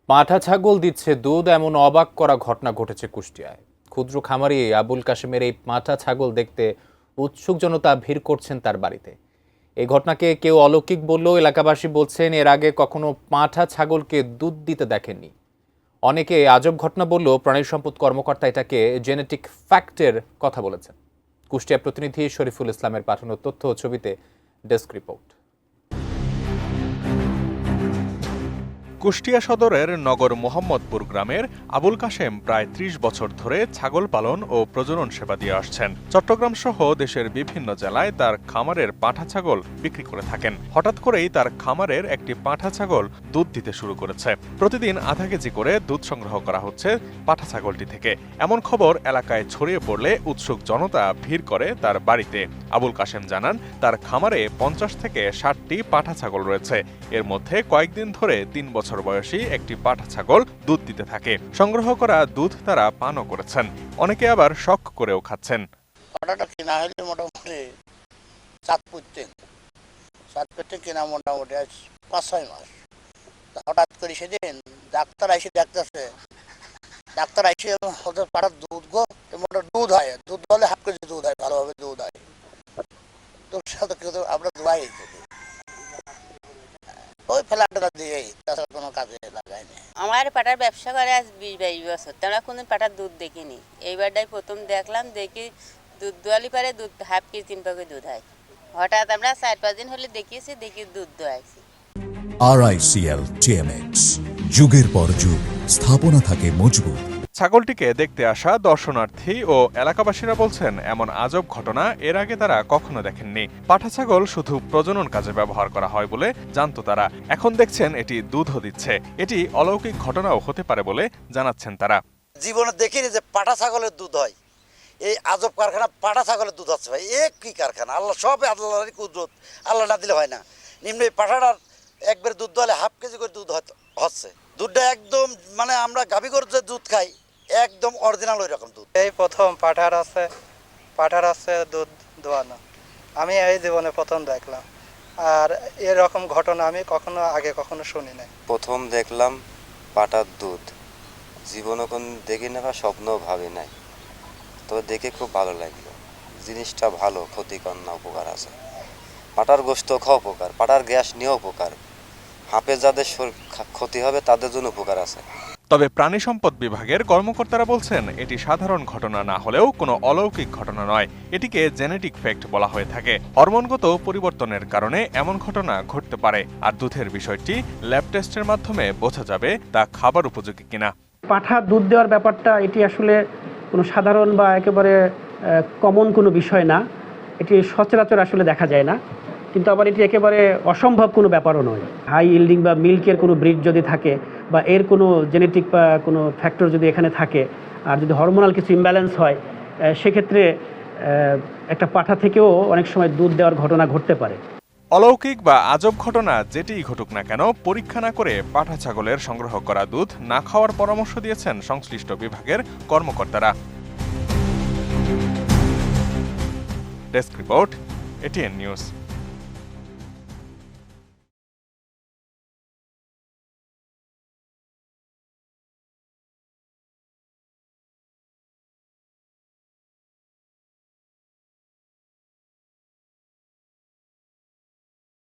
পাঁঠা ছাগল দিচ্ছে দুধ, এমন অবাক করা ঘটনা ঘটেছে কুষ্টিয়ায়। ক্ষুদ্র খামারি আবুল কাশেমের এই পাঁঠা ছাগল দেখতে উৎসুক জনতা ভিড় করছেন তার বাড়িতে। এই ঘটনাকে কেউ অলৌকিক বললেও এলাকাবাসী বলছেন এর আগে কখনো পাঁঠা ছাগলকে দুধ দিতে দেখেননি। অনেকে আজব ঘটনা বললেও প্রাণী সম্পদ কর্মকর্তা এটাকে জেনেটিক ফ্যাক্টের কথা বলেছেন। কুষ্টিয়া প্রতিনিধি শরীফুল ইসলামের পাঠানো তথ্য ও ছবিতে ডেস্ক রিপোর্ট। কুষ্টিয়া সদরের নগর মোহাম্মদপুর গ্রামের আবুল কাশেম প্রায় ৩০ বছর ধরে ছাগল পালন ও প্রজনন সেবা দিয়ে আসছেন। চট্টগ্রাম সহ দেশের বিভিন্ন জেলায় তার খামারের পাঁঠা ছাগল বিক্রি করে থাকেন। হঠাৎ করেই তার খামারের একটি পাঁঠা ছাগল দুধ দিতে শুরু করেছে। প্রতিদিন আধা কেজি করে দুধ সংগ্রহ করা হচ্ছে পাঁঠা ছাগলটি থেকে। এমন খবর এলাকায় ছড়িয়ে পড়লে উৎসুক জনতা ভিড় করে তার বাড়িতে। আবুল কাশেম জানান, তার খামারে ৫০ থেকে ৬০টি পাঁঠা ছাগল রয়েছে। এর মধ্যে কয়েকদিন ধরে ৩ বছর বয়সী একটি পাঁঠা ছাগল দুধ দিতে থাকে। সংগ্রহ করা দুধ তারা পানও করেছেন, অনেকে আবার শখ করেও খাচ্ছেন। পাঠাটা কেনা হলে মোটামুটি 7 কেনা মোটামুটি ৫-৬ মাস। হঠাৎ করে সেদিন ডাক্তার এসে দেখতেছে, ডাক্তার এসে ওদের পাঠার দুধ দুধ হয়, দুধ হলে 1/2 কেজি দুধ হয়, ভালোভাবে দুধ হয়। তোর সাথে আমরা দোয়াই ওই ফেলাটা দিয়েই, তাছাড়া কোনো কাজে লাগায়নি। আমার পাটার ব্যবসা করে আজ ২০-২২ বছর, তারা কোনদিন পাটার দুধ দেখিনি। এইবারটাই প্রথম দেখলাম, দেখি দুধ দোয়ালি পারে দুধ 1/2 কেজি 3 পাকে দুধ হয়। হঠাৎ আমরা 4-5 দিন হলে দেখিয়েছি, দেখি দুধ দোয়াইছি। RICL TMX, যুগের পর যুগ স্থাপনা থাকে মজবুত। ছাগলটিকে দেখতে আসা দর্শনার্থী ও এলাকাবাসীরা বলছেন এমন আজব ঘটনা এর আগে তারা কখনো দেখেননি। পাঁঠা ছাগল শুধু প্রজনন কাজে ব্যবহার করা হয় বলে জানতো তারা। এখন দেখছেন এটি দুধও দিচ্ছে। এটি অলৌকিক ঘটনাও হতে পারে বলে জানাচ্ছেন তারা। জীবনে দেখিনি যে পাঁঠা ছাগলের দুধ হয়। এই আজব কারখানা পাঁঠা ছাগলের দুধ হচ্ছে ভাই, কি কারখানা! আল্লাহ সবে আল্লাহরই কুদরত, আল্লাহ না দিলে হয় না। নিম্ন এই পাঁঠাটার একবার দুধ দোয়ালে 1/2 কেজি করে দুধ হচ্ছে। দুধটা একদম মানে আমরা গাভী গরুর যে দুধ খাই, একদম অরিজিনাল ওই রকম দুধ। এই প্রথম পাঠার আছে দুধ দোয়ানো, আমি এই জীবনে প্রথম দেখলাম। আর এরকম ঘটনা আমি আগে কখনো শুনি নাই। প্রথম দেখলাম পাঠার দুধ, জীবনে কোন দেখি না বা স্বপ্নও ভাবি নাই। তো দেখে খুব ভালো লাগলো। জিনিসটা ভালো, ক্ষতিকর না, উপকার আছে। পাঠার গোশত খাওয়া উপকার, পাঠার গ্যাস নিয়েও উপকার। হাঁপে যাদের ক্ষতি হবে তাদের জন্য উপকার আছে। তবে প্রাণী সম্পদ বিভাগের কর্মকর্তারা বলছেন এটি সাধারণ ঘটনা না হলেও কোনো অলৌকিক ঘটনা নয়। এটিকে জেনেটিক ফ্যাক্ট বলা হয়ে থাকে। হরমোনগত পরিবর্তনের কারণে এমন ঘটনা ঘটতে পারে। আর দুধের বিষয়টি ল্যাব টেস্টের মাধ্যমে বোঝা যাবে তা খাবার উপযোগী কিনা। পাঠা দুধ দেওয়ার ব্যাপারটা এটি আসলে কোনো সাধারণ বা একেবারে কমন কোনো বিষয় না। এটি সচরাচর আসলে দেখা যায় না, কিন্তু আবার এটি একেবারে অসম্ভব কোনো ব্যাপারও নয়। হাই ইল্ডিং বা মিল্কের কোনো ব্রিড যদি থাকে বা এর কোনো জেনেটিক বা কোনো ফ্যাক্টর যদি এখানে থাকে, আর যদি হরমোনাল কিছু ইমব্যালেন্স হয়, সেক্ষেত্রে একটা পাঠা থেকেও অনেক সময় দুধ দেওয়ার ঘটনা ঘটতে পারে। অলৌকিক বা আজব ঘটনা যেটিই ঘটুক না কেন, পরীক্ষা না করে পাঠা ছাগলের সংগ্রহ করা দুধ না খাওয়ার পরামর্শ দিয়েছেন সংশ্লিষ্ট বিভাগের কর্মকর্তারা। Desk report, ATN news.